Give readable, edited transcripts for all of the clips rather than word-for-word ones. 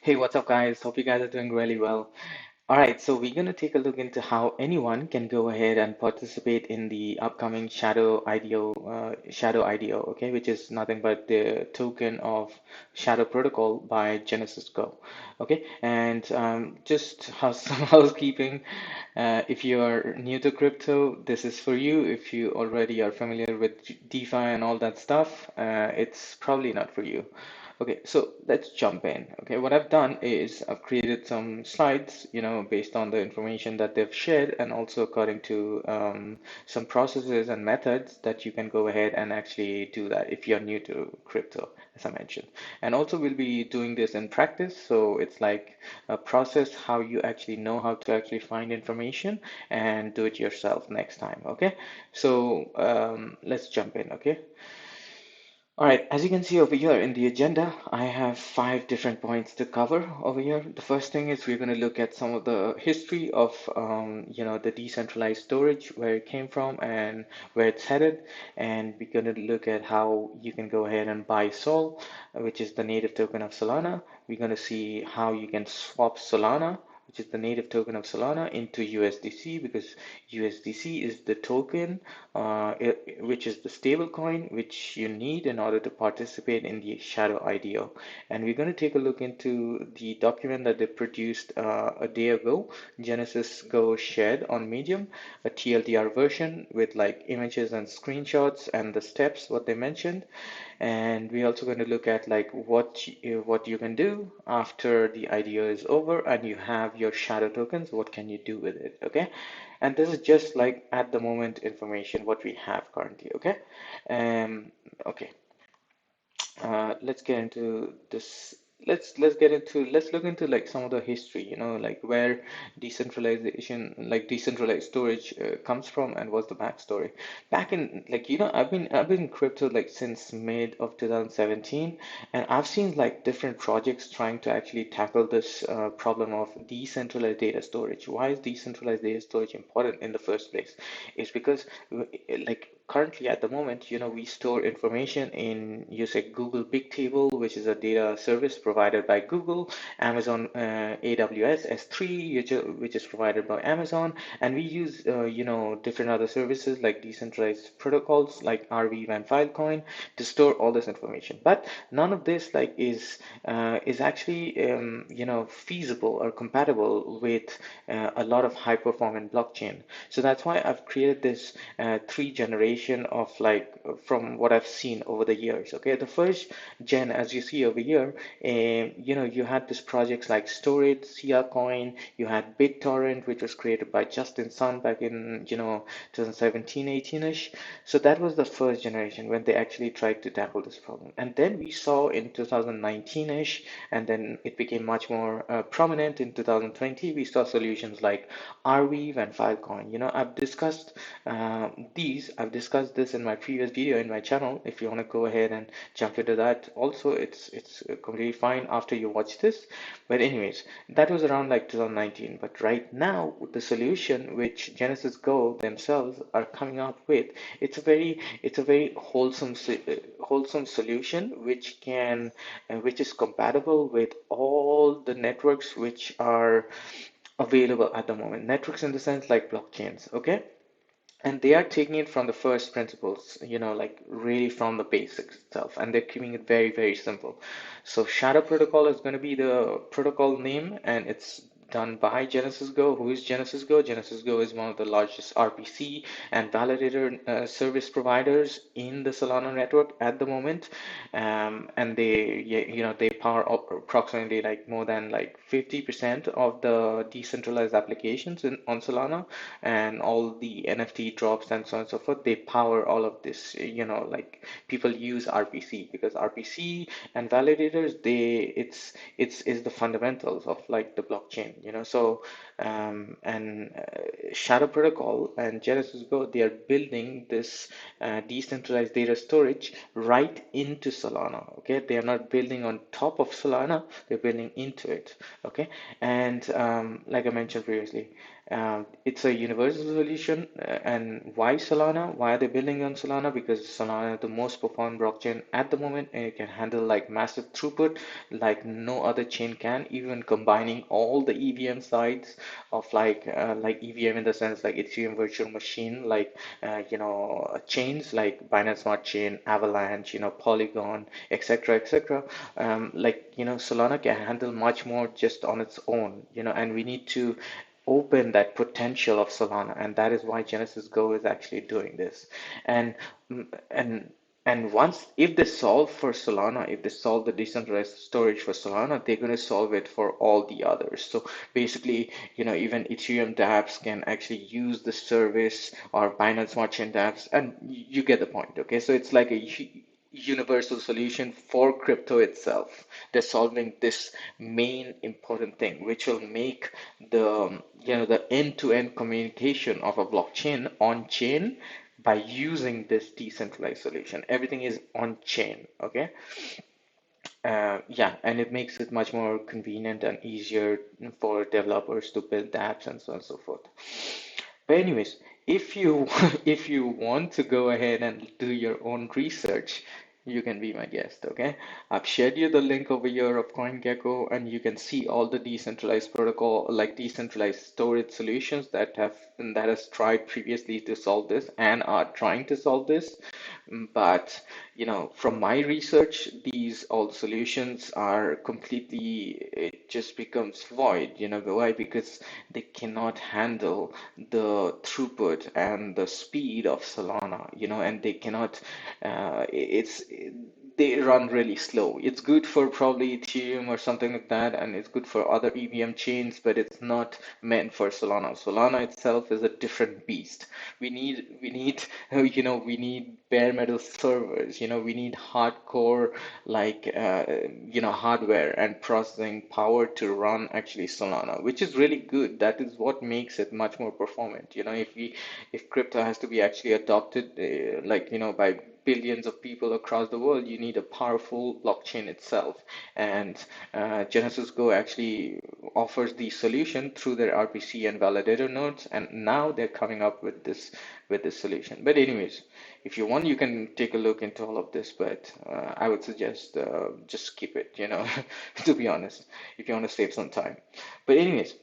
Hey, what's up, guys? Hope you guys are doing really well. All right, so we're going to take a look into how anyone can go ahead and participate in the upcoming Shadow IDO, okay, which is nothing but the token of Shadow Protocol by GenesysGo, okay. And just some housekeeping. If you are new to crypto, this is for you. If you already are familiar with DeFi and all that stuff, it's probably not for you. Okay, so let's jump in. Okay, what I've done is I've created some slides, based on the information that they've shared and also according to some processes and methods that you can go ahead and actually do that if you're new to crypto, as I mentioned. And also we'll be doing this in practice, so it's like a process how you actually know how to actually find information and do it yourself next time. Okay, so let's jump in. Okay. All right, as you can see over here in the agenda, I have 5 different points to cover over here. The first thing is we're going to look at some of the history of, the decentralized storage, where it came from and where it's headed. And we're going to look at how you can go ahead and buy SOL, which is the native token of Solana. We're going to see how you can swap Solana, which is the native token of Solana, into USDC, because USDC is the token, which is the stable coin which you need in order to participate in the Shadow IDO. And we're going to take a look into the document that they produced a day ago. GenesysGo shared on Medium a TLDR version with like images and screenshots and the steps, what they mentioned. And we're also going to look at like what you can do after the IDO is over and you have your shadow tokens. What can you do with it? Okay, and this is just like at the moment information what we have currently. Okay, okay. Let's get into this. Let's look into like some of the history, like where decentralized storage comes from and what's the backstory. Back in like I've been in crypto like since mid of 2017, and I've seen like different projects trying to actually tackle this problem of decentralized data storage. Why is decentralized data storage important in the first place? It's because like currently at the moment, we store information in, you say, Google Bigtable, which is a data service provided by Google, Amazon AWS S3, which is provided by Amazon, and we use, different other services like decentralized protocols like RV and Filecoin to store all this information. But none of this like is actually, feasible or compatible with a lot of high performance blockchain. So that's why I've created this three generation of like from what I've seen over the years. Okay, the first gen, as you see over here, you had these projects like Storage, Sia Coin, you had BitTorrent, which was created by Justin Sun back in 2017, 18ish. So that was the first generation when they actually tried to tackle this problem. And then we saw in 2019ish, and then it became much more prominent in 2020. We saw solutions like Arweave and Filecoin. I've discussed this in my previous video in my channel. If you want to go ahead and jump into that, also it's completely fine after you watch this. But anyways, that was around like 2019. But right now, the solution which Genesis Go themselves are coming up with, it's a very wholesome solution which is compatible with all the networks which are available at the moment. Networks in the sense like blockchains, okay? And they are taking it from the first principles, like really from the basics itself, and they're keeping it very, very simple. So Shadow Protocol is going to be the protocol name, and it's done by GenesysGo. Who is GenesysGo? GenesysGo is one of the largest RPC and validator service providers in the Solana network at the moment, and they power up approximately like more than like 50% of the decentralized applications on Solana, and all the NFT drops and so on and so forth. They power all of this. Like people use RPC because RPC and validators, it's is the fundamentals of like the blockchain. So and Shadow Protocol and Genesis Go, they are building this decentralized data storage right into Solana. Okay, they are not building on top of Solana; they're building into it. Okay, and like I mentioned previously, It's a universal solution. And why Solana? Why are they building on Solana? Because Solana is the most performant blockchain at the moment, and it can handle like massive throughput like no other chain can, even combining all the EVM sides of like EVM in the sense like Ethereum virtual machine, like chains like Binance Smart Chain, Avalanche, Polygon, etc., etc. Solana can handle much more just on its own, and we need to open that potential of Solana, and that is why GenesysGo is actually doing this. And mm, and and once, if they solve for Solana, if they solve the decentralized storage for Solana, they're going to solve it for all the others. So basically, even Ethereum dApps can actually use the service, or Binance Smart Chain dApps, and you get the point. Okay, so it's like a universal solution for crypto itself. They're solving this main important thing, which will make the end-to-end communication of a blockchain on chain by using this decentralized solution. Everything is on chain, okay? Yeah, and it makes it much more convenient and easier for developers to build apps and so on and so forth. But anyways, if you if you want to go ahead and do your own research, you can be my guest, okay? I've shared you the link over here of CoinGecko, and you can see all the decentralized protocol, like decentralized storage solutions that has tried previously to solve this and are trying to solve this. But from my research, these all solutions are completely, it just becomes void. Why? Because they cannot handle the throughput and the speed of Solana, and they cannot, they run really slow. It's good for probably Ethereum or something like that, and it's good for other EVM chains, but it's not meant for Solana. Solana itself is a different beast. We need we need bare metal servers. We need hardcore hardware and processing power to run actually Solana, which is really good. That is what makes it much more performant. If crypto has to be actually adopted, by billions of people across the world, you need a powerful blockchain itself. And GenesysGo actually offers the solution through their RPC and validator nodes, and now they're coming up with this solution. But anyways, if you want, you can take a look into all of this, but I would suggest just skip it, to be honest, if you want to save some time. But anyways,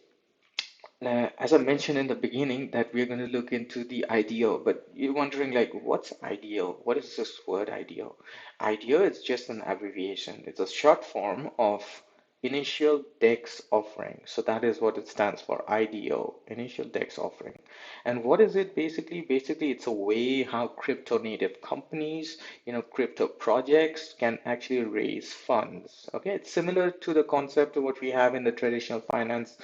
as I mentioned in the beginning, that we're going to look into the IDO, but you're wondering like, what's IDO? What is this word IDO? IDO is just an abbreviation. It's a short form of Initial DEX Offering. So that is what it stands for, IDO, Initial DEX Offering. And what is it basically? Basically, it's a way how crypto native companies, crypto projects can actually raise funds. Okay, it's similar to the concept of what we have in the traditional finance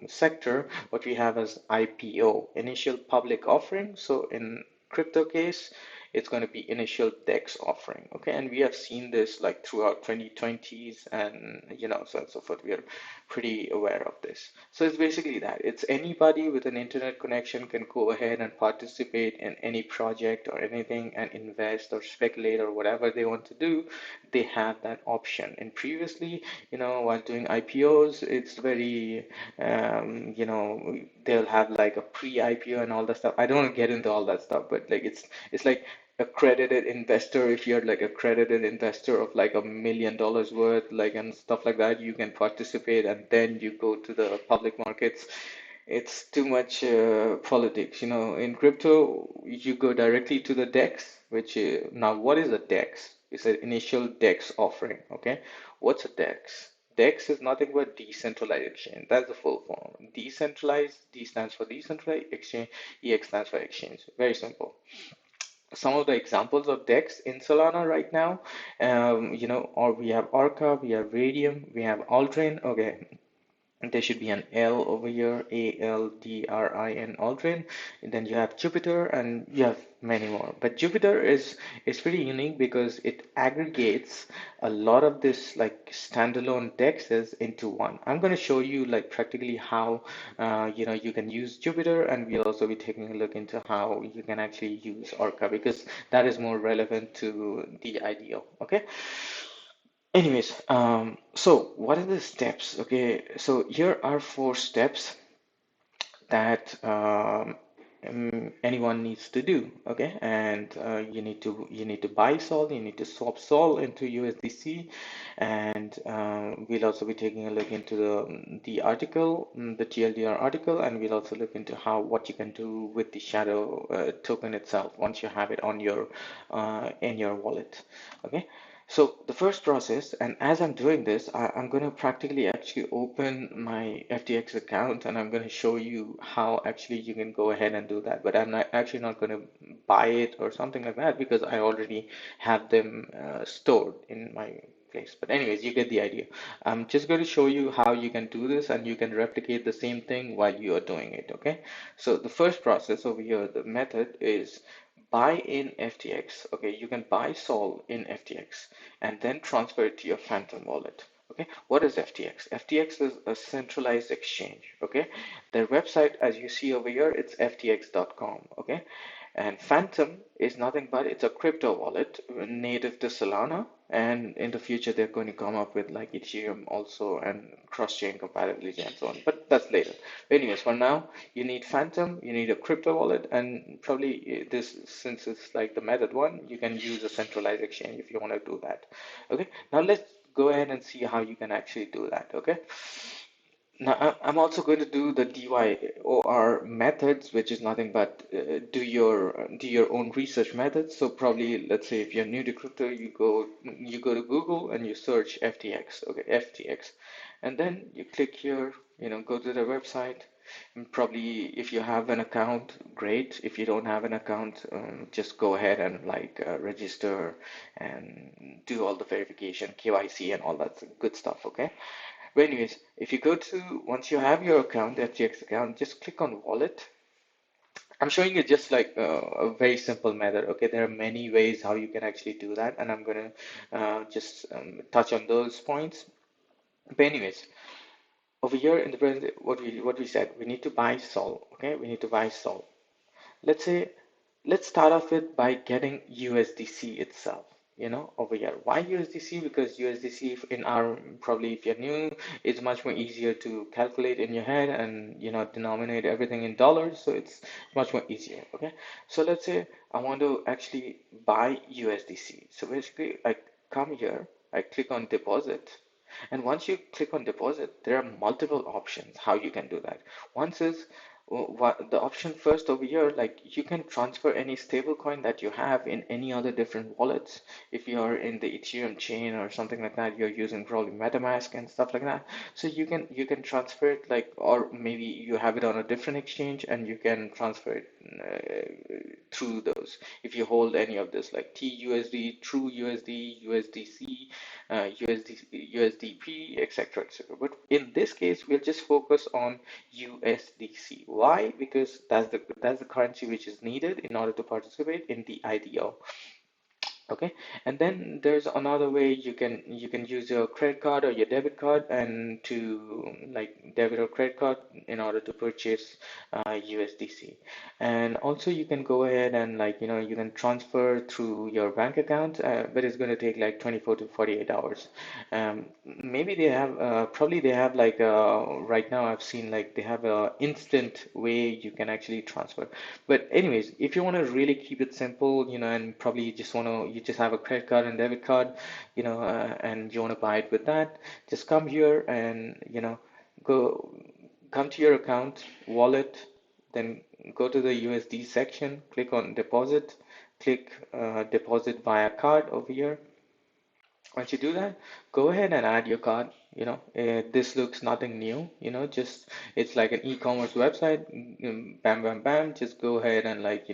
sector, what we have as IPO, initial public offering. So in crypto case, it's going to be initial DEX offering. Okay, and we have seen this like throughout 2020s, and so on and so forth. We are pretty aware of this. So it's basically that. It's anybody with an internet connection can go ahead and participate in any project or anything and invest or speculate or whatever they want to do. They have that option. And previously, while doing IPOs, it's very, they'll have like a pre-IPO and all that stuff. I don't want to get into all that stuff, but like it's like accredited investor. If you're like accredited investor of like $1 million worth, like and stuff like that, you can participate, and then you go to the public markets. It's too much politics. In crypto, you go directly to the DEX, which now what is a DEX? It's an initial DEX offering. Okay, what's a DEX? DEX is nothing but decentralized exchange. That's the full form. Decentralized, D stands for decentralized, exchange, EX stands for exchange. Very simple. Some of the examples of DEX in Solana right now, or we have Orca, we have Radium, we have Aldrin. Okay, there should be an L over here, ALDRIN, Aldrin. And then you have Jupiter, and you have many more. But Jupiter is pretty unique because it aggregates a lot of this like standalone dexes into one. I'm going to show you like practically how you can use Jupiter, and we'll also be taking a look into how you can actually use Orca, because that is more relevant to the IDO. Okay. Anyways, so what are the steps? Okay, so here are 4 steps that anyone needs to do. Okay, and you need to buy Sol, you need to swap Sol into USDC, and we'll also be taking a look into the article, the TLDR article, and we'll also look into how what you can do with the shadow token itself once you have it on your in your wallet. Okay. So the first process, and as I'm doing this, I'm going to practically actually open my FTX account and I'm going to show you how actually you can go ahead and do that. But I'm not actually not going to buy it or something like that because I already have them stored in my place. But anyways, you get the idea. I'm just going to show you how you can do this and you can replicate the same thing while you are doing it. Okay. So the first process over here, the method is buy in FTX. Okay, you can buy Sol in FTX and then transfer it to your Phantom wallet. Okay, what is FTX? FTX is a centralized exchange. Okay, their website, as you see over here, it's ftx.com. Okay, and Phantom is nothing but it's a crypto wallet native to Solana. And in the future, they're going to come up with like Ethereum also and cross-chain compatibility and so on. But that's later. Anyways, for now, you need Phantom, you need a crypto wallet, and probably this, since it's like the method one, you can use a centralized exchange if you want to do that. Okay, now let's go ahead and see how you can actually do that. Okay. Now, I'm also going to do the DYOR methods, which is nothing but do your own research methods. So probably, let's say if you're new to crypto, you go to Google and you search FTX, okay, FTX, and then you click here, go to their website. And probably if you have an account, great. If you don't have an account, just go ahead and like register and do all the verification, KYC, and all that good stuff, okay? But anyways, if you go to, once you have your account, FTX account, just click on wallet. I'm showing you just like a very simple method. Okay, there are many ways how you can actually do that, and I'm gonna just touch on those points. But anyways, over here in the present, what we said, we need to buy Sol. Okay, we need to buy Sol. Let's say, let's start off with by getting USDC itself, over here. Why USDC? Because USDC in our, probably if you're new, it's much more easier to calculate in your head and, denominate everything in dollars. So it's much more easier. Okay. So let's say I want to actually buy USDC. So basically I come here, I click on deposit. And once you click on deposit, there are multiple options how you can do that. One is what the option first over here, like you can transfer any stable coin that you have in any other different wallets. If you are in the Ethereum chain or something like that, you're using probably MetaMask and stuff like that. So you can transfer it, like, or maybe you have it on a different exchange and you can transfer it through those. If you hold any of this, like TUSD, True USD, USDC, USDP, etc., etc. But in this case, we'll just focus on USDC. Why? Because that's the currency which is needed in order to participate in the IDO. Okay, and then there's another way you can use your credit card or your debit card and to like debit or credit card in order to purchase USDC. And also you can go ahead and like you can transfer through your bank account, but it's going to take like 24 to 48 hours. Maybe they have probably they have like right now I've seen like they have a instant way you can actually transfer. But anyways, if you want to really keep it simple, and probably you just have a credit card and debit card, and you want to buy it with that, just come here and go come to your account, wallet, then go to the USD section, click on deposit, click deposit via card over here. Once you do that, go ahead and add your card. This looks nothing new, just it's like an e-commerce website. Bam, bam, bam. Just go ahead and like,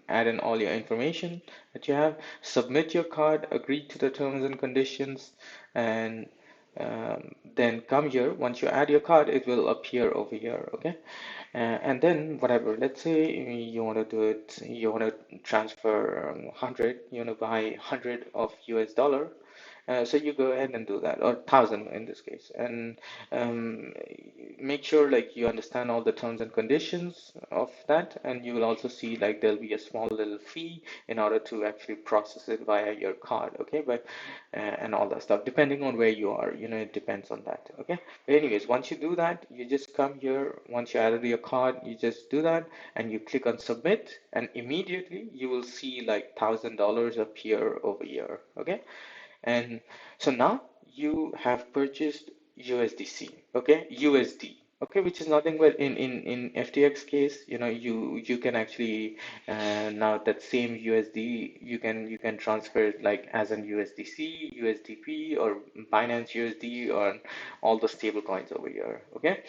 add in all your information that you have, submit your card, agree to the terms and conditions, and then come here. Once you add your card, it will appear over here. Okay. And then whatever, let's say you want to do it, you want to transfer 100, you want to buy 100 of US dollar, So you go ahead and do that, or 1,000 in this case, and um, make sure like you understand all the terms and conditions of that, and you will also see like there'll be a small little fee in order to actually process it via your card, okay? But and all that stuff, depending on where you are, it depends on that, okay? But anyways, once you do that, you just come here. Once you added your card, you just do that, and you click on submit, and immediately you will see like $1,000 appear over here, okay? And so now you have purchased USDC, okay, USD, okay, which is nothing but in FTX case, you can actually now that same USD you can transfer it like as an USDC, USDP, or Binance USD, or all the stable coins over here, okay?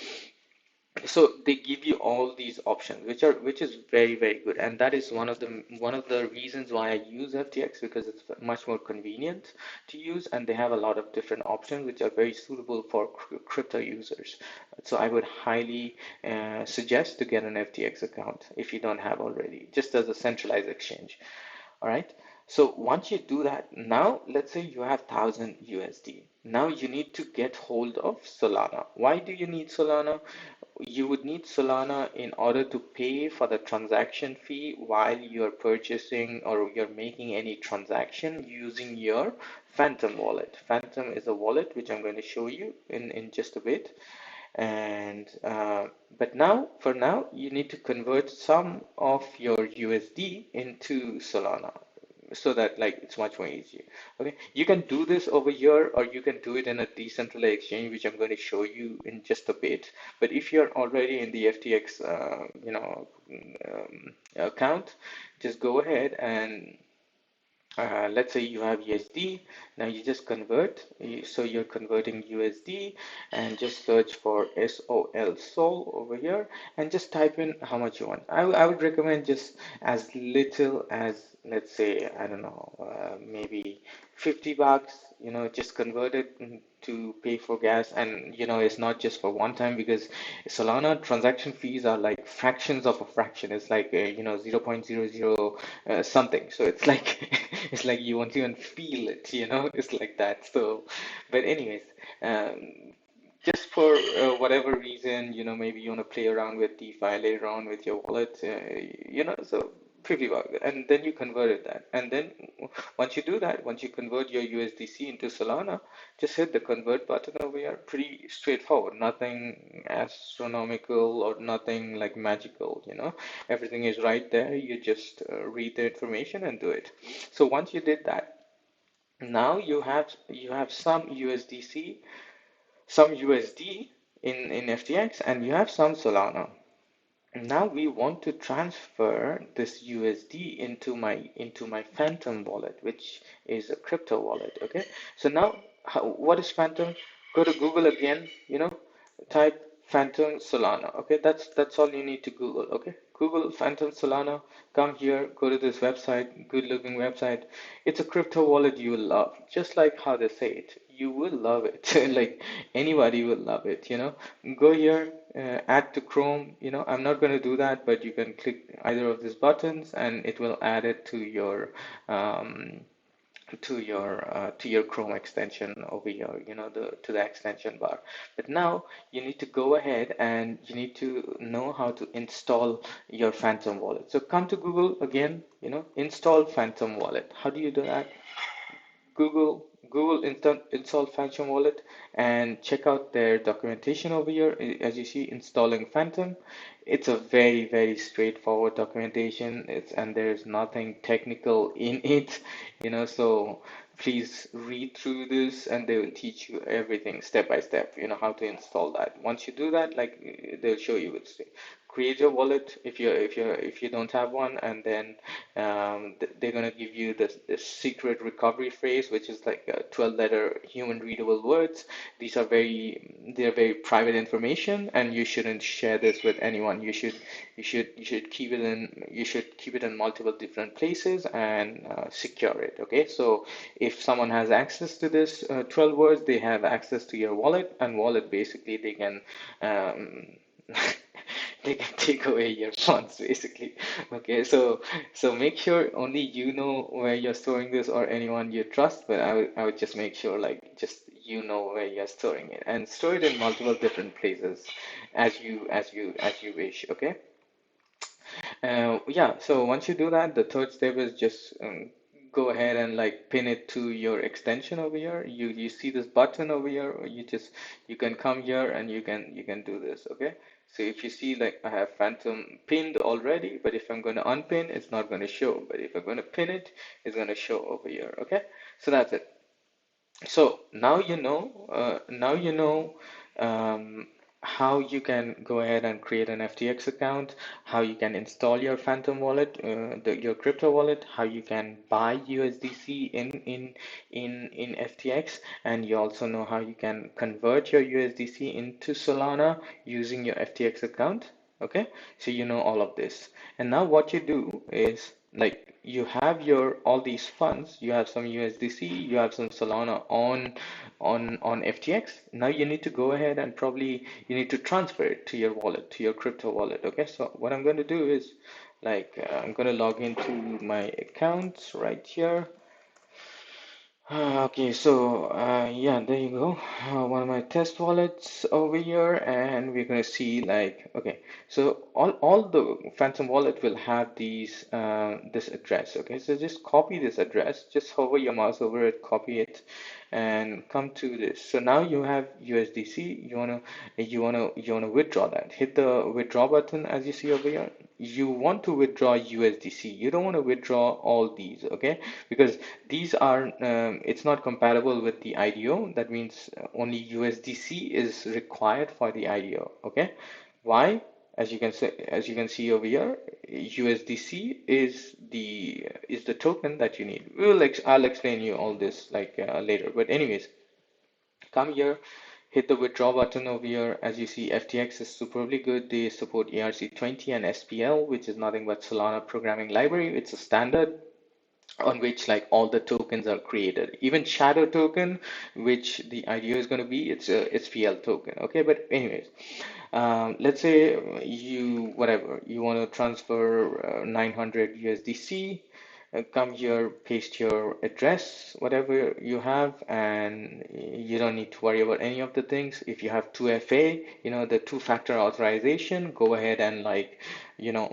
So they give you all these options, which is very, very good, and that is one of the reasons why I use FTX, because it's much more convenient to use, and they have a lot of different options which are very suitable for crypto users. So I would highly suggest to get an FTX account if you don't have already, just as a centralized exchange. All right. So once you do that, now let's say you have 1,000 USD. Now you need to get hold of Solana. Why do you need Solana? You would need Solana in order to pay for the transaction fee while you're purchasing or you're making any transaction using your Phantom wallet. Phantom is a wallet which I'm going to show you in just a bit. And but now, for now, you need to convert some of your USD into Solana so that like it's much more easier. Okay, you can do this over here, or you can do it in a decentralized exchange, which I'm going to show you in just a bit. But if you're already in the FTX, account, just go ahead and let's say you have USD. Now you just convert. So you're converting USD, and just search for SOL over here, and just type in how much you want. I would recommend just as little as, let's say, I don't know, maybe $50. Just convert it to pay for gas, and it's not just for one time, because Solana transaction fees are like fractions of a fraction. It's like 0.00 something. So it's like it's like you won't even feel it. It's like that. So, but anyways, um, just for whatever reason, maybe you want to play around with DeFi later on with your wallet, so $50, and then you converted that, and then once you do that, once you convert your USDC into Solana, just hit the convert button over here. Pretty straightforward, nothing astronomical or nothing like magical. Everything is right there. You just read the information and do it. So once you did that, now you have some USD in FTX, and you have some Solana. Now we want to transfer this USD into my Phantom wallet, which is a crypto wallet. Okay, so now what is Phantom? Go to Google again. Type Phantom Solana. Okay, that's all you need to Google. Okay, Google Phantom Solana. Come here. Go to this website. Good looking website. It's a crypto wallet you will love, just like how they say it. You will love it. Like anybody will love it. Go here, add to Chrome. I'm not going to do that, but you can click either of these buttons, and it will add it um, to your Chrome extension over here, to the extension bar. But now you need to go ahead and you need to know how to install your Phantom wallet. So come to Google again, install Phantom wallet. How do you do that? Google install Phantom wallet, and check out their documentation over here. As you see, installing Phantom. It's a very, very straightforward documentation. And there's nothing technical in it, so please read through this, and they will teach you everything step by step, how to install that. Once you do that, like they'll show you, it's create your wallet if you don't have one, and then they're gonna give you this secret recovery phrase, which is like 12-letter human readable words. They're very private information, and you shouldn't share this with anyone. You should keep it in multiple different places, and secure it. Okay, so if someone has access to this 12 words, they have access to your wallet, and wallet basically they can um, they can take away your funds basically. Okay, so make sure only you know where you're storing this or anyone you trust, but I would just make sure like just you know where you're storing it and store it in multiple different places as you wish. Okay. Yeah, so once you do that, the third step is just go ahead and like pin it to your extension over here. You see this button over here, or you can come here and you can do this, okay? So if you see like I have Phantom pinned already, but if I'm going to unpin, it's not going to show. But if I'm going to pin it, it's going to show over here, okay? So that's it. So now you know how you can go ahead and create an FTX account, how you can install your Phantom wallet, your crypto wallet, how you can buy USDC in FTX, and you also know how you can convert your USDC into Solana using your FTX account. Okay, so you know all of this. And now what you do is like you have your all these funds, you have some USDC, you have some Solana on FTX. Now you need to go ahead and probably you need to transfer it to your wallet, to your crypto wallet. Okay, so what I'm going to do is like I'm going to log into my accounts right here. Okay, so yeah, there you go. One of my test wallets over here, and we're gonna see like okay, so all the Phantom wallet will have these this address. Okay, so just copy this address, just hover your mouse over it, copy it, and come to this. So now you have USDC. You wanna withdraw that. Hit the withdraw button as you see over here. You want to withdraw USDC. You don't want to withdraw all these, okay? Because these are it's not compatible with the IDO. That means only USDC is required for the IDO. Okay, why? As you can see over here, USDC is the token that you need. I'll explain you all this like later. But anyways, come here, hit the withdraw button over here. As you see, FTX is superbly good. They support ERC20 and SPL, which is nothing but Solana programming library. It's a standard on which like all the tokens are created. Even shadow token, which the idea is going to be, it's a SPL token. Okay, but anyways, let's say you whatever you want to transfer 900 USDC. Come here, paste your address, whatever you have, and you don't need to worry about any of the things. If you have 2FA, the two-factor authorization, go ahead and like,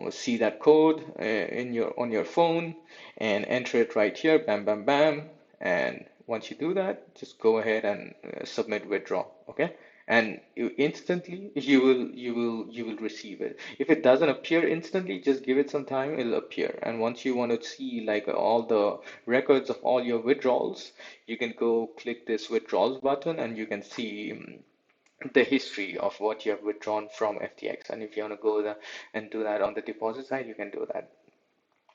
see that code in your on your phone and enter it right here, bam, bam, bam. And once you do that, just go ahead and submit withdraw, okay? And instantly you will receive it. If it doesn't appear instantly, just give it some time, it'll appear. And once you want to see like all the records of all your withdrawals, you can go click this withdrawals button and you can see the history of what you have withdrawn from FTX. And if you want to go there and do that on the deposit side, you can do that.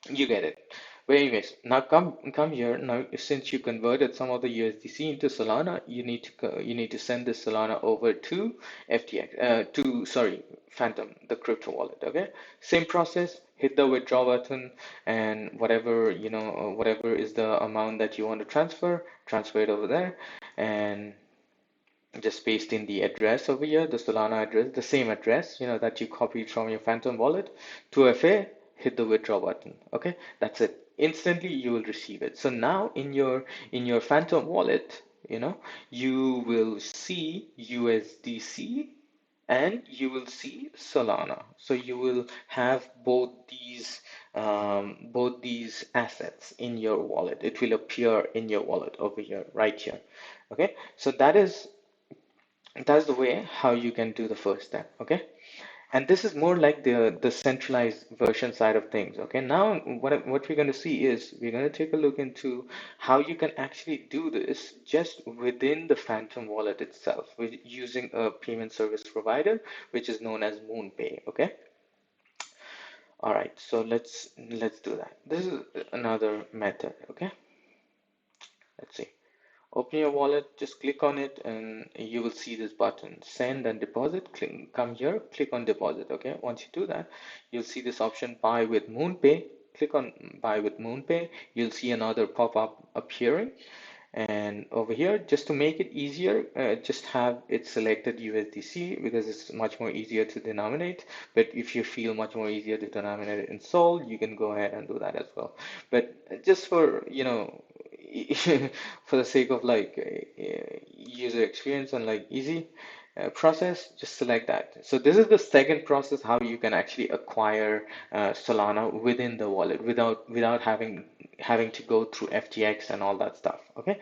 You get it. But anyways, now come here. Now, since you converted some of the USDC into Solana, you need to send this Solana over to FTX, sorry, Phantom, the crypto wallet. Okay, same process. Hit the withdraw button, and whatever is the amount that you want to transfer it over there, and just paste in the address over here, the Solana address, the same address, that you copied from your Phantom wallet to FA, hit the withdraw button. Okay, that's it. Instantly you will receive it. So now in your Phantom wallet, you will see USDC and you will see Solana. So you will have both these assets in your wallet. It will appear in your wallet over here, right here. Okay, so that's the way how you can do the first step. Okay, and this is more like the centralized version side of things. Okay, now what we're going to see is we're going to take a look into how you can actually do this just within the Phantom wallet itself with using a payment service provider, which is known as Moonpay. Okay, all right, so let's do that. This is another method. Okay, let's see. Open your wallet, just click on it, and you will see this button, send and deposit. Come here, click on deposit. Okay, once you do that, you'll see this option, buy with Moonpay. Click on buy with Moonpay. You'll see another pop-up appearing, And over here, just to make it easier, just have it selected USDC because it's much more easier to denominate. But if you feel much more easier to denominate it in Sol, you can go ahead and do that as well. But just for, for the sake of like user experience and like easy process, just select that. So this is the second process how you can actually acquire Solana within the wallet without having to go through FTX and all that stuff. Okay.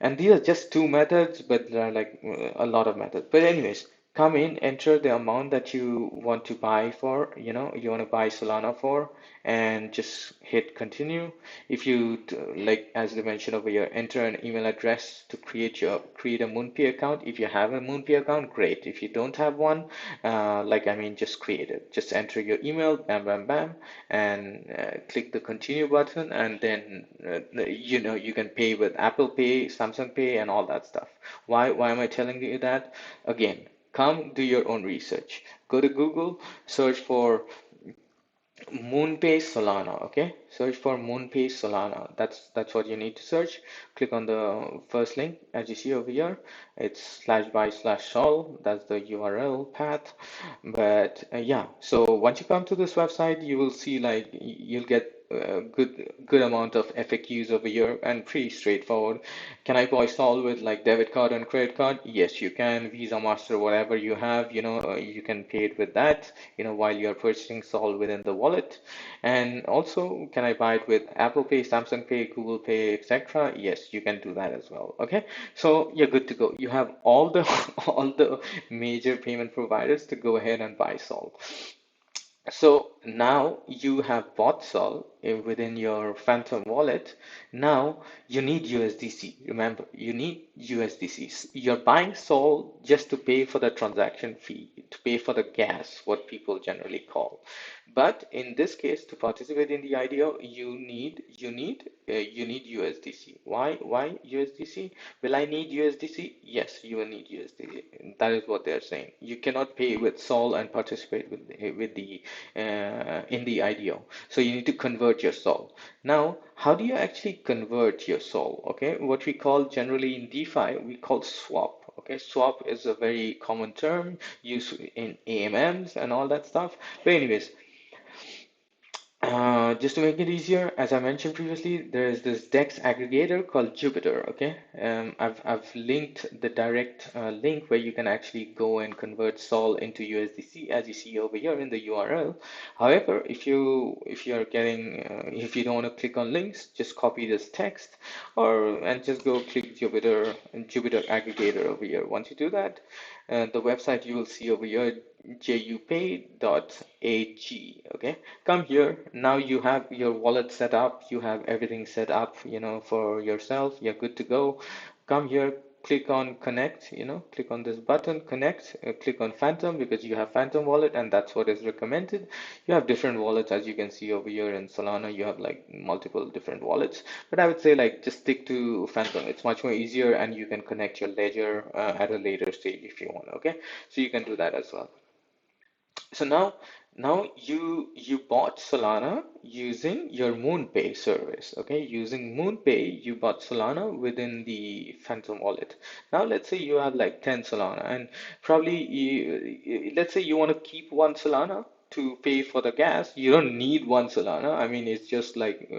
And these are just two methods, but there are like a lot of methods. But anyways, come in, enter the amount that you want to buy for, you want to buy Solana for, and just hit continue. If you like, as I mentioned over here, enter an email address to create a Moonpay account. If you have a Moonpay account, great. If you don't have one, just create it. Just enter your email, bam, bam, bam, and click the continue button, and then you can pay with Apple Pay, Samsung Pay, and all that stuff. Why am I telling you that? Again, come do your own research. Go to Google, search for Moonpay Solana, okay? Search for Moonpay Solana. That's what you need to search. Click on the first link as you see over here. It's /by/sol. That's the URL path. But yeah, so once you come to this website, you will see like you'll get a good amount of FAQs over here and pretty straightforward. Can I buy Sol with like debit card and credit card? Yes, you can. Visa, Master, whatever you have, you can pay it with that, while you're purchasing Sol within the wallet. And also, can I buy it with Apple Pay, Samsung Pay, Google Pay, etc.? Yes, you can do that as well. Okay, so you're good to go. You have all the all the major payment providers to go ahead and buy Sol. So now you have bought Sol within your Phantom wallet. Now you need USDC. Remember, you need USDC. You're buying Sol just to pay for the transaction fee, to pay for the gas, what people generally call. But in this case, to participate in the IDO, you need USDC. Why USDC? Will I need USDC? Yes, you will need USDC. That is what they're saying. You cannot pay with Sol and participate with the in the IDO. So you need to convert your Sol. Now, how do you actually convert your Sol? Okay, what we call generally in DeFi, we call swap. Okay, swap is a very common term used in AMMs and all that stuff. But anyways, just to make it easier, as I mentioned previously, there is this DEX aggregator called Jupiter. Okay, I've linked the direct link where you can actually go and convert Sol into USDC, as you see over here in the URL. However, if you don't want to click on links, just copy this text, and just go click Jupiter aggregator over here. Once you do that, the website you will see over here, jupay.ag. Okay, come here. Now you have your wallet set up, you have everything set up, for yourself. You're good to go. Come here, click on connect, click on this button, connect, click on Phantom because you have Phantom wallet and that's what is recommended. You have different wallets, as you can see over here in Solana. You have like multiple different wallets, but I would say like just stick to Phantom. It's much more easier and you can connect your ledger at a later stage if you want. Okay, so you can do that as well. So now you bought Solana using your Moonpay service. Okay, using Moonpay, you bought Solana within the Phantom wallet. Now let's say you have like 10 Solana, and probably let's say you want to keep one Solana to pay for the gas. You don't need one Solana. I mean, it's just like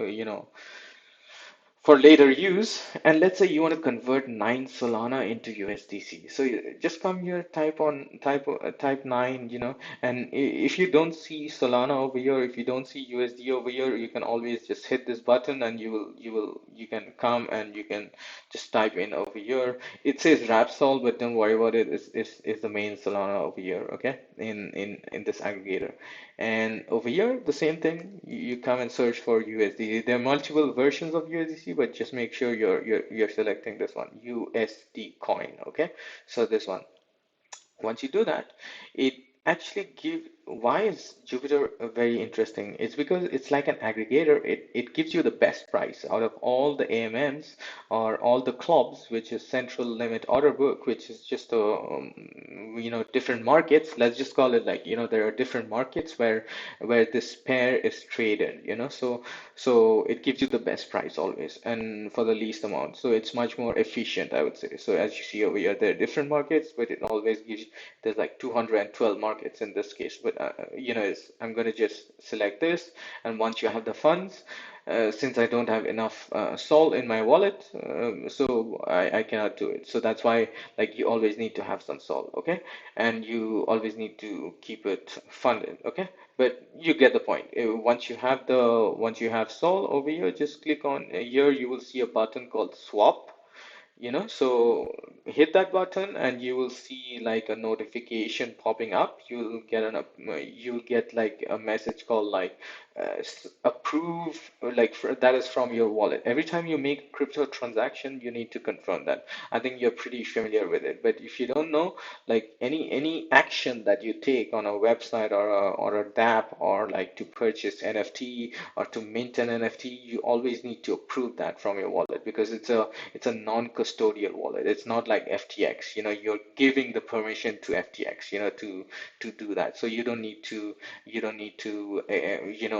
for later use. And let's say you want to convert 9 Solana into USDC. So you just come here, type 9, and if you don't see Solana over here, if you don't see USD over here, you can always just hit this button and you can come and you can just type in over here. It says Rapsol, but don't worry about it. It's the main Solana over here, okay? In this aggregator. And over here, the same thing, you come and search for USDC. There are multiple versions of USDC, but just make sure you're selecting this one, USD coin, okay? So this one. Once you do that, it actually why is Jupiter very interesting? It's because it's like an aggregator. It gives you the best price out of all the AMMs or all the clubs, which is central limit order book, which is just a different markets. Let's just call it like, there are different markets where this pair is traded, so it gives you the best price always and for the least amount. So it's much more efficient, I would say. So as you see over here, there are different markets, but it always gives you, there's like 212 markets in this case. But I'm going to just select this, and once you have the funds, since I don't have enough SOL in my wallet, so I cannot do it. So that's why, like, you always need to have some SOL, okay? And you always need to keep it funded, okay? But you get the point. Once you have SOL over here, just click on here. You will see a button called swap. So hit that button and you will see like a notification popping up. You'll get like a message called like approve, like that is from your wallet. Every time you make a crypto transaction, you need to confirm that. I think you're pretty familiar with it. But if you don't know, like any action that you take on a website or a dApp, or like to purchase NFT or to mint an NFT, you always need to approve that from your wallet, because it's a non-custodial wallet. It's not like FTX. You're giving the permission to FTX, to do that. So you don't need to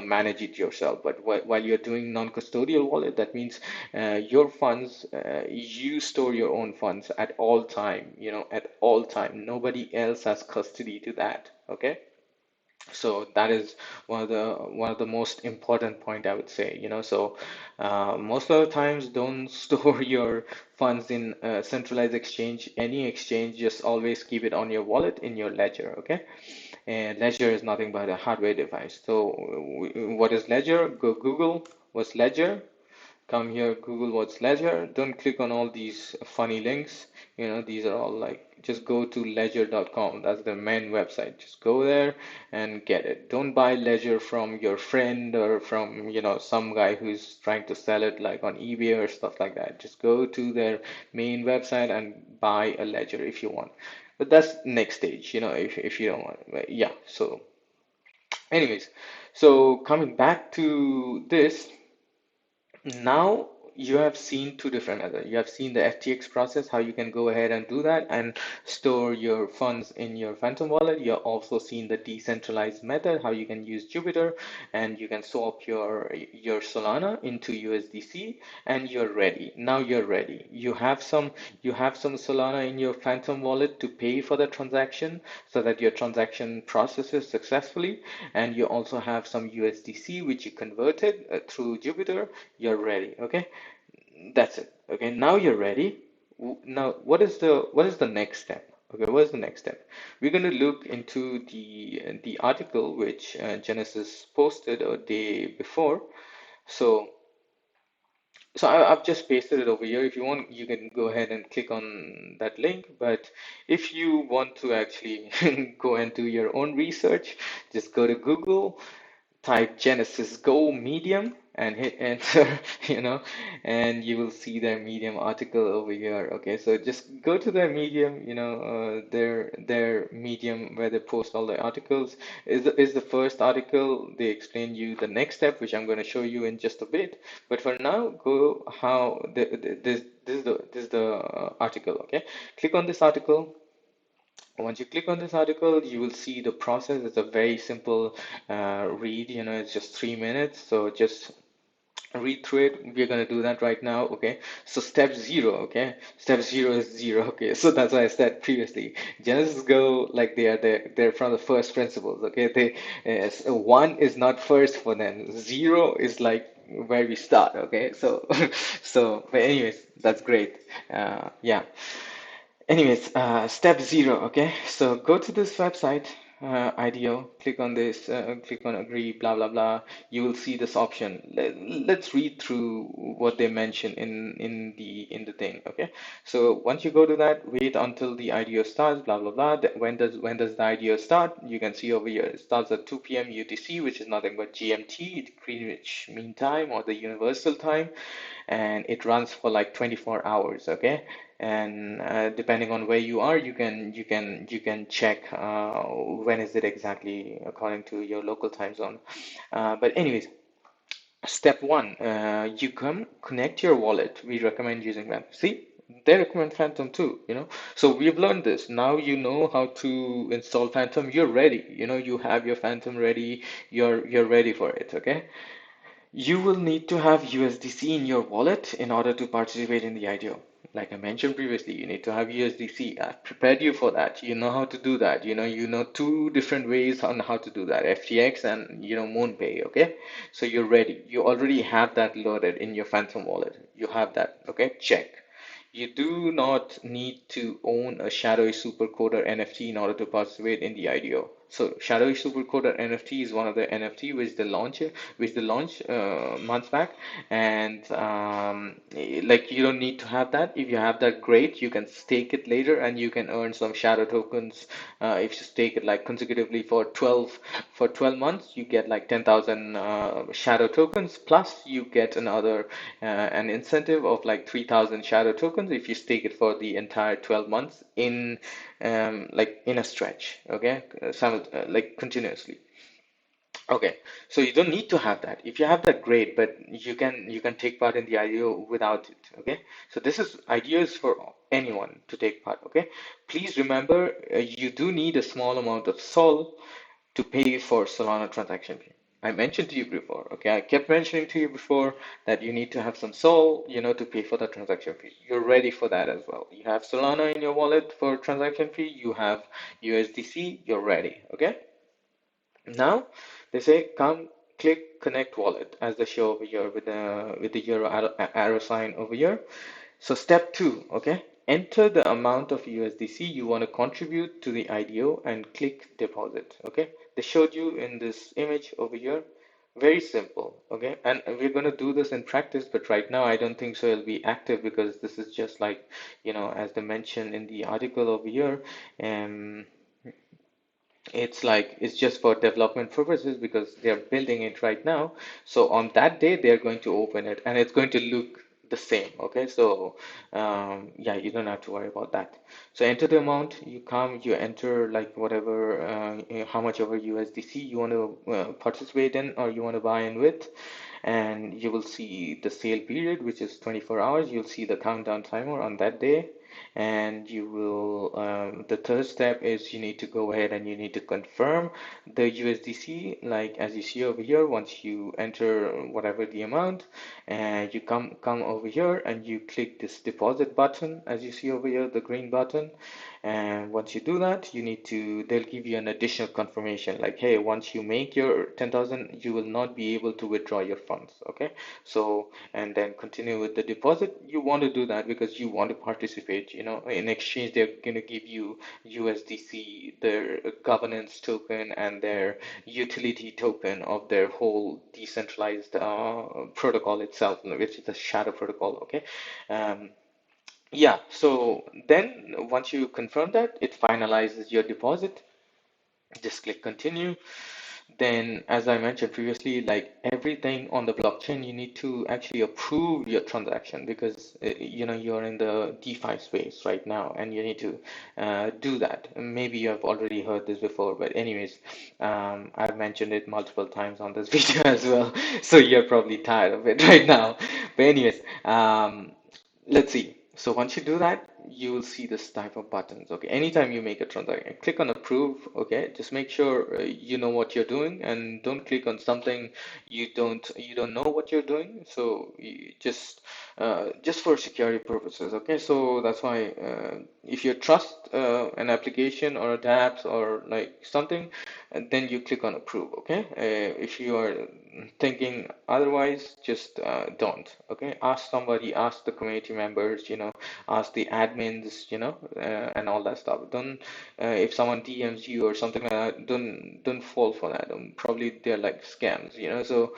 manage it yourself. But while you're doing non-custodial wallet, that means your funds, you store your own funds at all time. At all time. Nobody else has custody to that. Okay. So that is one of the most important point, I would say. So most of the times, don't store your funds in a centralized exchange, any exchange. Just always keep it on your wallet in your ledger, okay? And ledger is nothing but a hardware device. So what is ledger? Go Google what's ledger. Come here, Google what's ledger. Don't click on all these funny links. These are all like, just go to ledger.com. That's the main website. Just go there and get it. Don't buy ledger from your friend or from, some guy who's trying to sell it like on eBay or stuff like that. Just go to their main website and buy a ledger if you want. But that's next stage, if you don't want. But yeah. So anyways, so coming back to this, now you have seen two different methods. You have seen the FTX process, how you can go ahead and do that and store your funds in your Phantom wallet. You've also seen the decentralized method, how you can use Jupiter and you can swap your Solana into USDC, and you're ready. Now you're ready. You have some Solana in your Phantom wallet to pay for the transaction so that your transaction processes successfully, and you also have some USDC which you converted through Jupiter. You're ready. Okay, that's it. Okay, now you're ready. Now what is the next step? Okay, what is the next step? We're going to look into the article which Genesis posted a day before. So I've just pasted it over here. If you want, you can go ahead and click on that link. But if you want to actually go and do your own research, just go to Google, type GenesysGo Medium and hit enter, and you will see their Medium article over here. Okay, so just go to their Medium, their Medium where they post all the articles is the first article. They explain you the next step, which I'm going to show you in just a bit. But for now, go how this is the article. Okay, click on this article. Once you click on this article, you will see the process. It's a very simple read, it's just 3 minutes. So just read through it. We're going to do that right now. Okay. So step zero, okay. Step zero is zero. Okay. So that's why I said previously, Genesis Go, like they're from the first principles. Okay. So one is not first for them. Zero is like where we start. Okay. So, but anyways, that's great. Yeah. Anyways, step zero, okay? So go to this website, IDO, click on this, click on agree, blah, blah, blah. You will see this option. Let's read through what they mention in the thing, okay? So once you go to that, wait until the IDO starts, blah, blah, blah. When does the IDO start? You can see over here, it starts at 2 p.m. UTC, which is nothing but GMT, Greenwich Mean Time, or the Universal Time, and it runs for like 24 hours, okay? and depending on where you are, you can check when is it exactly according to your local time zone. But anyways, step one, you come connect your wallet. We recommend using Phantom. See, they recommend Phantom too, So we've learned this. Now you know how to install Phantom. You're ready. You have your Phantom ready. You're ready for it, okay? You will need to have USDC in your wallet in order to participate in the IDO. Like I mentioned previously, you need to have USDC. I've prepared you for that. You know how to do that. You know two different ways on how to do that, FTX and Moonpay, okay? So you're ready. You already have that loaded in your Phantom wallet. You have that, okay? Check. You do not need to own a Shadowy Supercoder NFT in order to participate in the IDO. So Shadowy Supercoder NFT is one of the NFT which they launched months back, and like you don't need to have that. If you have that, great. You can stake it later, and you can earn some shadow tokens. If you stake it like consecutively for 12 months, you get like 10,000 shadow tokens. Plus, you get an incentive of like 3,000 shadow tokens if you stake it for the entire 12 months in like in a stretch, okay, like continuously. Okay, so you don't need to have that. If you have that, great, but you can take part in the IDO without it. Okay, so this is ideas for anyone to take part. Okay, please remember you do need a small amount of SOL to pay for Solana transaction fee. I mentioned to you before. Okay, I kept mentioning to you before that you need to have some SOL, to pay for the transaction fee. You're ready for that as well. You have Solana in your wallet for transaction fee. You have USDC. You're ready. Okay. Now they say come click connect wallet as they show over here with the arrow sign over here. So step two, okay, enter the amount of USDC you want to contribute to the IDO and click deposit. Okay, they showed you in this image over here. Very simple, okay, and we're going to do this in practice, but right now I don't think so it'll be active because this is just like, as they mentioned in the article over here. um it's like it's just for development purposes because they're building it right now. So on that day, they're going to open it and it's going to look the same. Okay, so yeah, you don't have to worry about that. So enter the amount. You enter like whatever, how much over USDC you want to participate in or you want to buy in with, and you will see the sale period, which is 24 hours. You'll see the countdown timer on that day, and you will the third step is you need to go ahead and you need to confirm the USDC, like as you see over here. Once you enter whatever the amount, and you come over here and you click this deposit button, as you see over here, the green button. And once you do that, they'll give you an additional confirmation like, hey, once you make your 10,000, you will not be able to withdraw your funds. Okay, so and then continue with the deposit. You want to do that because you want to participate. In exchange, they're going to give you USDC, their governance token, and their utility token of their whole decentralized protocol itself, which is the shadow protocol. Okay. Um, yeah, so then once you confirm that, it finalizes your deposit. Just click continue. Then, as I mentioned previously, like everything on the blockchain, you need to actually approve your transaction because you're in the DeFi space right now, and you need to do that. Maybe you have already heard this before, but anyways, I've mentioned it multiple times on this video as well, so you're probably tired of it right now. But anyways, let's see. So once you do that, you will see this type of buttons. Okay, anytime you make a transaction, click on approve. Okay, just make sure you know what you're doing and don't click on something you don't know what you're doing. So you just for security purposes. Okay, so that's why if you trust an application or a dApps or like something, and then you click on approve. Okay, if you are thinking otherwise, just don't. Okay, ask somebody, ask the community members, ask the admins, and all that stuff. Don't if someone DMs you or something like that, don't fall for that. Probably they're like scams, so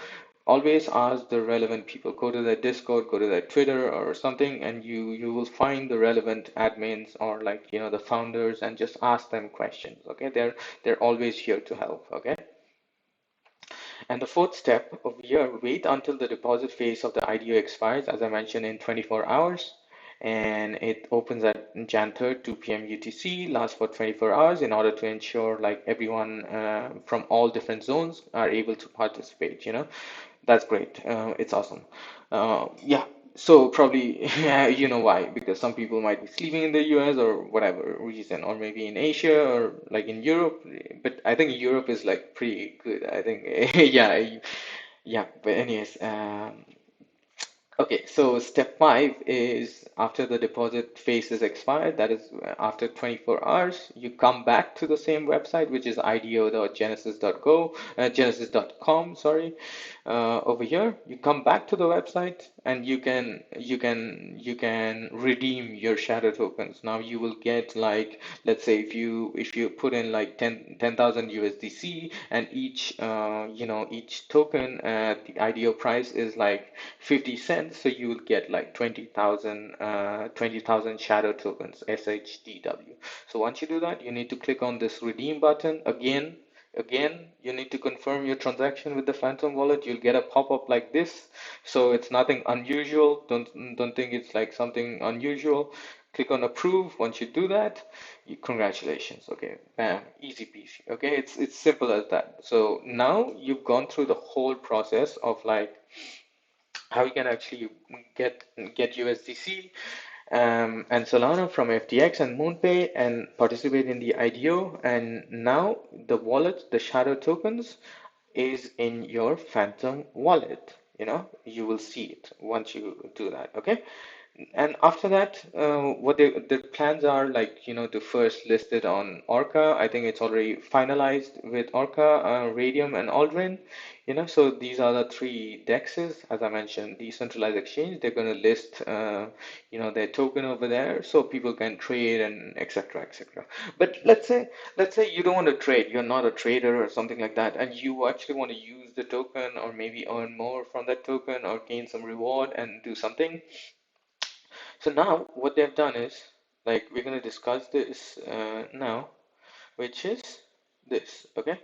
always ask the relevant people. Go to their Discord, go to their Twitter or something, and you will find the relevant admins or like the founders, and just ask them questions. Okay, they're always here to help. Okay. And the fourth step over here, wait until the deposit phase of the IDO expires, as I mentioned, in 24 hours. and it opens at Jan 3rd, 2 p.m. UTC, lasts for 24 hours in order to ensure like everyone from all different zones are able to participate, you know. That's great. It's awesome. Yeah. So probably you know why, because some people might be sleeping in the US or whatever reason, or maybe in Asia or like in Europe. But I think Europe is like pretty good. I think yeah, yeah. But anyways, okay, so step five is after the deposit phase is expired, that is after 24 hours, you come back to the same website, which is ido.genesis.go, genesis.com, sorry. Over here, you come back to the website and you can redeem your shadow tokens. Now you will get like, let's say if you put in like 10,000 USDC, and each each token the IDO price is like 50 cents, so you will get like 20,000 shadow tokens, SHDW. So once you do that, you need to click on this redeem button again. You need to confirm your transaction with the Phantom wallet. You'll get a pop-up like this. So it's nothing unusual. Don't think it's like something unusual. Click on approve. Once you do that, congratulations. Okay, bam, easy peasy. Okay, it's simple as that. So now you've gone through the whole process of like how you can actually get USDC and Solana from FTX and Moonpay and participate in the IDO. And now the wallet, the shadow tokens, is in your Phantom wallet. You know, you will see it once you do that. Okay. And after that, what the plans are like, you know, to first list it on Orca. I think it's already finalized with Orca, Radium, and Aldrin. You know, so these are the three dexes, as I mentioned, decentralized exchange. They're going to list, their token over there, so people can trade and etc. etc. But let's say you don't want to trade. You're not a trader or something like that, and you actually want to use the token or maybe earn more from that token or gain some reward and do something. So now what they've done is, like, we're going to discuss this now, which is this, okay?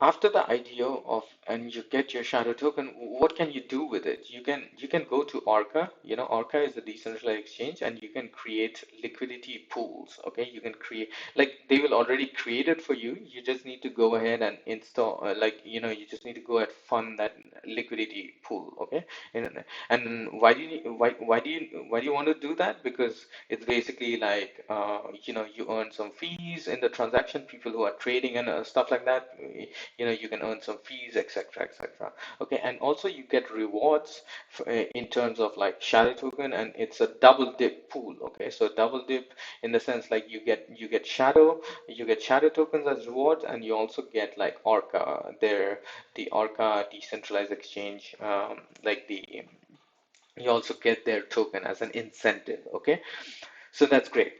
After the IDO of and you get your shadow token, what can you do with it? You can go to Orca. You know, Orca is the decentralized exchange, and you can create liquidity pools. Okay, you can create, like, they will already create it for you. You just need to go ahead and install, you just need to go ahead fund that liquidity pool. Okay, and why do you want to do that? Because it's basically like you earn some fees in the transaction. People who are trading and stuff like that, you can earn some fees, etc., etc. Okay, and also you get rewards in terms of like shadow token, and it's a double dip pool. Okay, so double dip in the sense like you get shadow tokens as rewards, and you also get like Orca, the Orca decentralized exchange, like the you also get their token as an incentive. Okay, so that's great.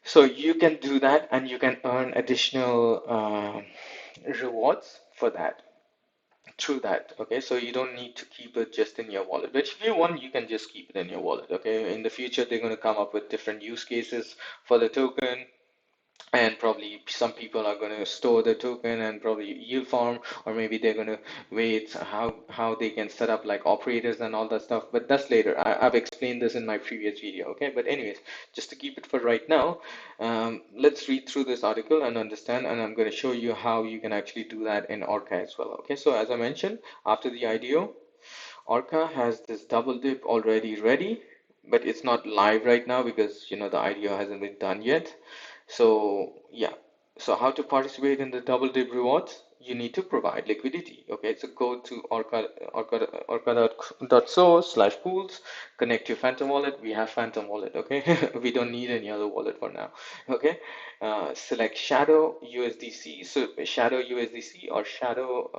So you can do that, and you can earn additional rewards for that through that. Okay, so you don't need to keep it just in your wallet, but if you want, you can just keep it in your wallet. Okay, in the future they're going to come up with different use cases for the token, and probably some people are going to store the token and probably yield farm, or maybe they're going to wait how they can set up like operators and all that stuff, but that's later. I've explained this in my previous video. Okay, but anyways, just to keep it for right now, let's read through this article and understand, and I'm going to show you how you can actually do that in Orca as well. Okay, so as I mentioned, after the IDO, Orca has this double dip already ready, but it's not live right now because the IDO hasn't been done yet. So yeah, so how to participate in the double dip rewards? You need to provide liquidity. Okay, so go to orca.so/pools, connect your Phantom wallet. We have Phantom wallet. Okay, we don't need any other wallet for now. Okay, select Shadow USDC, so Shadow USDC or Shadow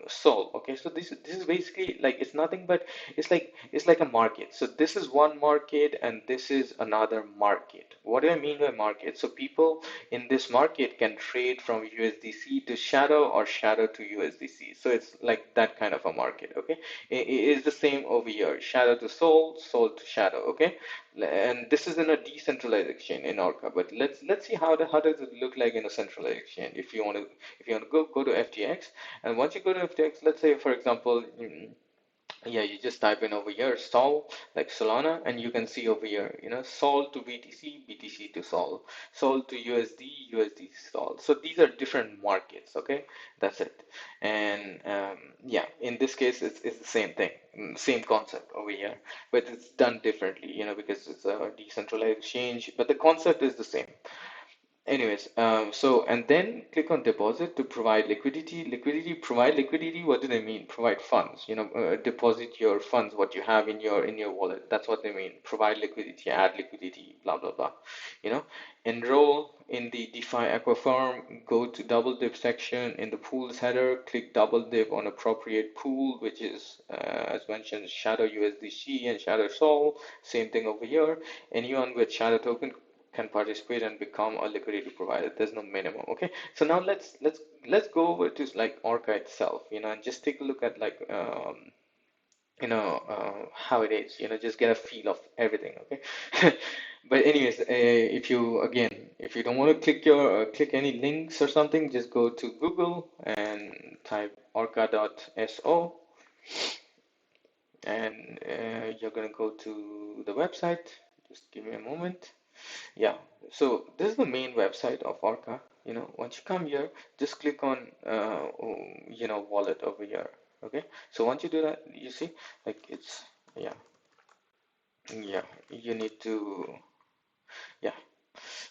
SOL. Okay, so this is basically like, it's nothing but it's like a market. So this is one market and this is another market. What do I mean by market? So people in this market can trade from USDC to Shadow or Shadow to USDC. So it's like that kind of a market. Okay, it is the same over here. Shadow to SOL, SOL to Shadow. Okay, and this is in a decentralized exchange in Orca. But let's see how does it look like in a centralized exchange. If you want to go to FTX, and once you go to FTX, let's say for example. Yeah, you just type in over here Sol, like Solana, and you can see over here, Sol to BTC, BTC to Sol, Sol to USD, USD to Sol. So these are different markets, okay? That's it. And yeah, in this case, it's the same thing, same concept over here, but it's done differently, because it's a decentralized exchange, but the concept is the same. Anyways, so and then click on deposit to provide liquidity. Provide liquidity. What do they mean? Provide funds. Deposit your funds, what you have in your wallet. That's what they mean. Provide liquidity, add liquidity, blah blah blah. You know, enroll in the DeFi Aqua Farm. Go to double dip section in the pools header. Click double dip on appropriate pool, which is as mentioned, Shadow USDC and Shadow Sol. Same thing over here. Anyone with Shadow token can participate and become a liquidity provider. There's no minimum. Okay, so now let's go over to like Orca itself, and just take a look at like how it is, just get a feel of everything. Okay. But anyways, if you don't want to click any links or something, just go to Google and type orca.so, and you're gonna go to the website. Just give me a moment. Yeah, so this is the main website of Orca. Once you come here, just click on wallet over here. Okay, so once you do that, you see like it's yeah, yeah, you need to yeah.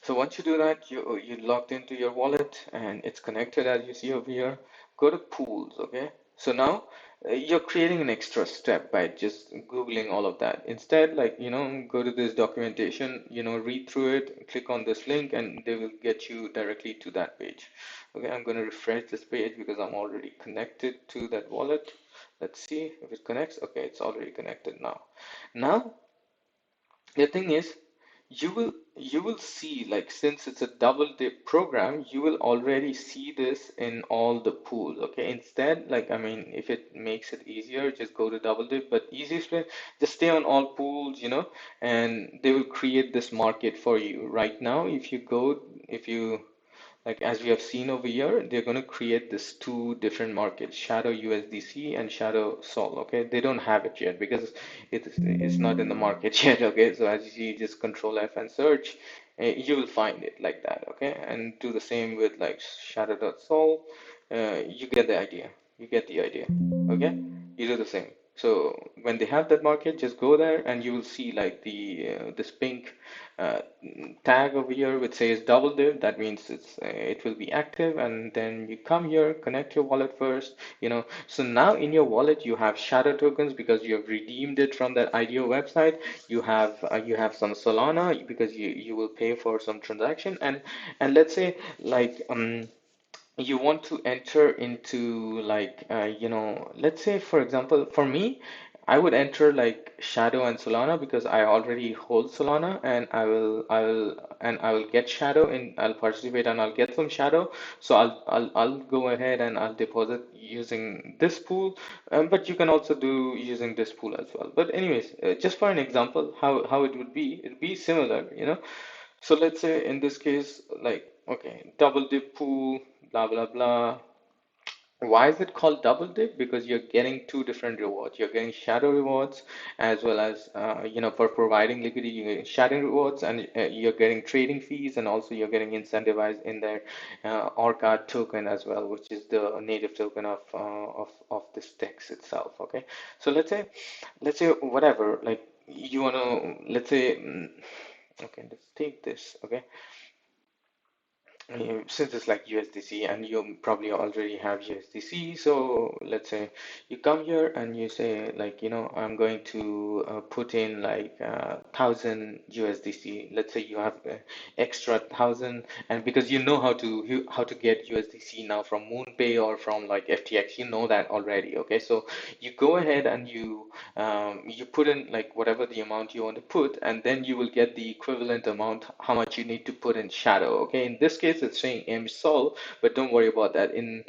So once you do that, you logged into your wallet and it's connected as you see over here. Go to pools, okay? So now you're creating an extra step by just Googling all of that. Instead, like, go to this documentation, read through it, click on this link, and they will get you directly to that page. Okay, I'm going to refresh this page because I'm already connected to that wallet. Let's see if it connects. Okay, it's already connected now. Now, the thing is, you will see, like, since it's a double dip program, you will already see this in all the pools. Okay, instead, like, I mean, if it makes it easier, just go to double dip, but easiest way, just stay on all pools, and they will create this market for you. Right now, if you like, as we have seen over here, they're going to create this two different markets, Shadow USDC and Shadow Sol. Okay, they don't have it yet because it's not in the market yet. Okay, so as you see, just Control F and search, you will find it like that. Okay, and do the same with like Shadow.sol. You get the idea. You get the idea. Okay, you do the same. So when they have that market, just go there and you will see like this pink uh, tag over here which says double dip. That means it will be active, and then you come here, connect your wallet first. So now in your wallet you have shadow tokens because you have redeemed it from that IDO website. You have some Solana because you will pay for some transaction, and let's say like you want to enter into like let's say for example for me, I would enter like Shadow and Solana because I already hold Solana, and I will get Shadow, and I'll participate and I'll get some Shadow. So I'll go ahead and I'll deposit using this pool. But you can also do using this pool as well. But anyways, just for an example, how it'd be similar, so let's say in this case, like, okay, double dip pool, blah, blah, blah. Why is it called double dip? Because you're getting two different rewards. You're getting shadow rewards as well as, for providing liquidity, you're getting shadow rewards, and you're getting trading fees, and also you're getting incentivized in their Orca token as well, which is the native token of this DEX itself. Okay, so let's say whatever, like you want to, let's say, okay, let's take this. Okay, since it's like USDC and you probably already have USDC, so let's say you come here and you say like, I'm going to put in like 1,000 USDC. Let's say you have extra 1,000, and because you how to get USDC now from Moonpay or from like FTX, you know that already. Okay, so you go ahead and you put in like whatever the amount you want to put, and then you will get the equivalent amount how much you need to put in Shadow. Okay, in this case case it's saying MSOL, but don't worry about that. In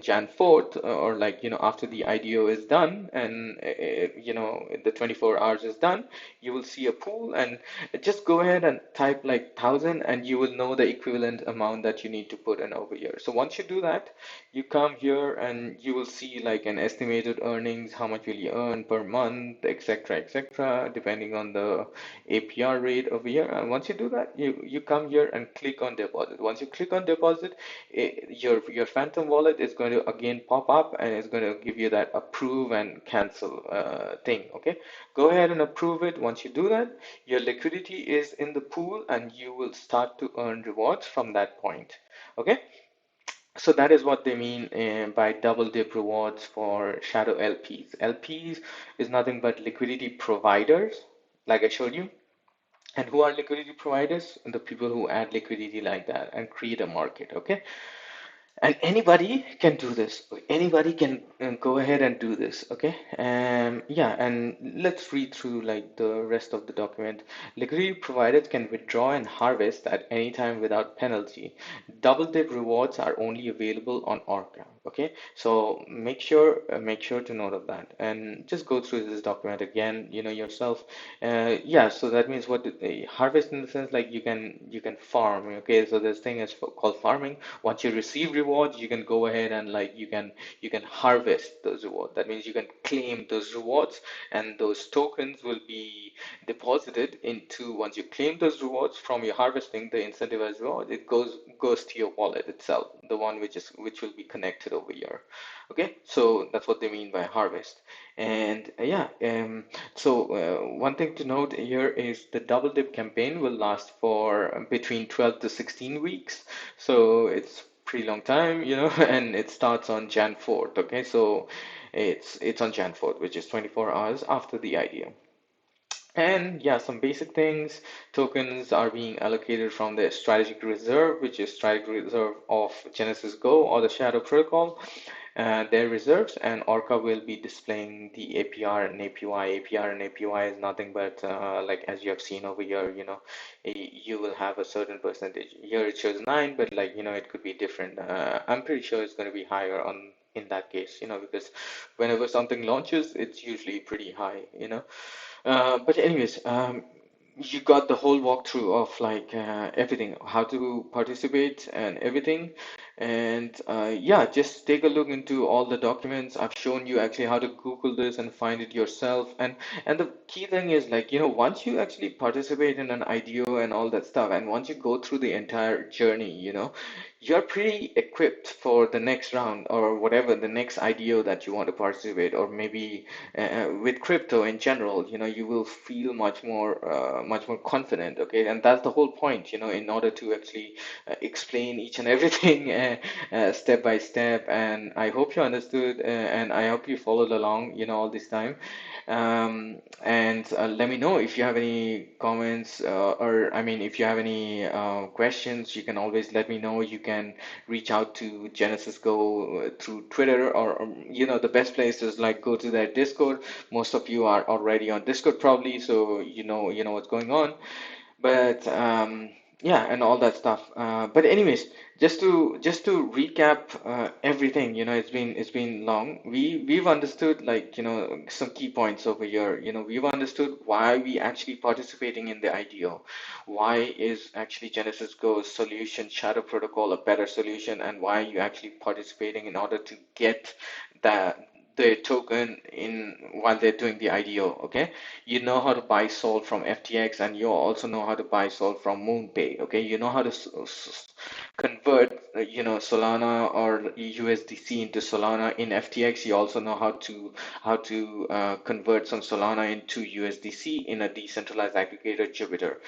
Jan 4th, or like, after the IDO is done, and the 24 hours is done, you will see a pool, and just go ahead and type like 1,000, and you will know the equivalent amount that you need to put in over here. So once you do that, you come here and you will see like an estimated earnings, how much will you earn per month, etc., depending on the APR rate over here. And once you do that, you come here and click on deposit. Once you click on deposit, your Phantom wallet is going to again pop up, and it's going to give you that approve and cancel thing. Okay, go ahead and approve it. Once you do that, your liquidity is in the pool, and you will start to earn rewards from that point. Okay, so that is what they mean by double dip rewards for shadow LPs. LPs is nothing but liquidity providers, like I showed you. And who are liquidity providers? The people who add liquidity like that and create a market. Okay, and anybody can do this. Anybody can go ahead and do this. Okay, yeah, and let's read through like the rest of the document. Liquidity providers can withdraw and harvest at any time without penalty. Double dip rewards are only available on Orca. Okay, so make sure to note of that, and just go through this document again, yourself. Yeah, so that means what harvest, in the sense like you can farm. Okay, so this thing is called farming. Once you receive rewards, you can go ahead and like you can harvest those rewards. That means you can claim those rewards, and those tokens will be deposited into. Once you claim those rewards from your harvesting, the incentivized reward, it goes to your wallet itself, the one which will be connected over here. Okay, so that's what they mean by harvest. And yeah, so one thing to note here is the double dip campaign will last for between 12 to 16 weeks. So it's pretty long time, and it starts on Jan 4th. Okay, so it's on Jan 4th, which is 24 hours after the IDO. And yeah, some basic things. Tokens are being allocated from the strategic reserve, which is strategic reserve of GenesysGo or the Shadow Protocol. Their reserves, and Orca will be displaying the APR and APY. APR and APY is nothing but like as you have seen over here, you will have a certain percentage. Here it shows 9, but like it could be different. I'm pretty sure it's going to be higher on in that case, because whenever something launches, it's usually pretty high, but anyways, you got the whole walkthrough of like everything, how to participate and everything. And yeah, just take a look into all the documents. I've shown you actually how to Google this and find it yourself. And the key thing is like, once you actually participate in an IDO and all that stuff, and once you go through the entire journey, you're pretty equipped for the next round or whatever the next IDO that you want to participate, or maybe with crypto in general, you will feel much more confident. Okay, and that's the whole point, in order to actually explain each and everything step by step. And I hope you understood, and I hope you followed along, all this time. And let me know if you have any comments, or I mean, if you have any questions, you can always let me know. You can reach out to GenesysGo through Twitter, or the best place is like go to their Discord. Most of you are already on Discord probably, so you know what's going on. But yeah, and all that stuff. But anyways, just to recap everything, it's been long. We've understood like some key points over here. We've understood why we actually participating in the IDO. Why is actually Genesis Go's solution Shadow Protocol a better solution, and why are you actually participating in order to get that the token in while they're doing the IDO. Okay, you know how to buy SOL from FTX, and you also know how to buy SOL from Moonpay. Okay, you know how to convert Solana or USDC into Solana in FTX. You also know how to convert some Solana into USDC in a decentralized aggregator, Jupiter.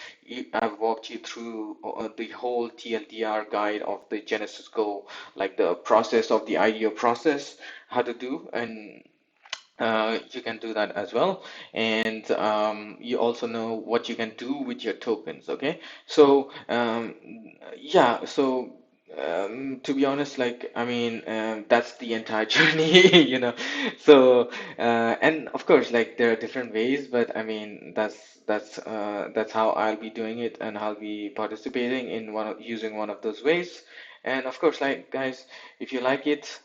I've walked you through the whole TLDR guide of the Genesis Go, like the process of the IDO process, how to do, and you can do that as well. And you also know what you can do with your tokens. Okay, so yeah, so To be honest, like, I mean, that's the entire journey, you know. So, and of course, like, there are different ways, but I mean, that's how I'll be doing it, and I'll be participating in using one of those ways. And of course, like, guys, if you like it,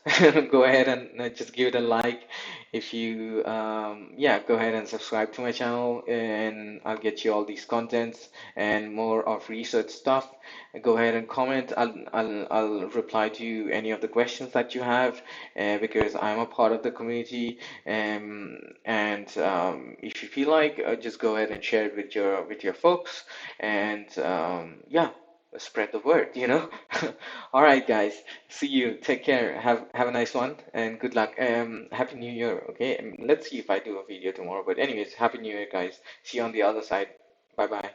go ahead and just give it a like. If you, yeah, go ahead and subscribe to my channel, and I'll get you all these contents and more of research stuff. Go ahead and comment. I'll reply to any of the questions that you have, because I'm a part of the community. And if you feel like, just go ahead and share it with your folks, and yeah, spread the word, you know. All right, guys. See you. Take care. Have a nice one, and good luck. Happy New Year. Okay. Let's see if I do a video tomorrow. But anyways, Happy New Year, guys. See you on the other side. Bye bye.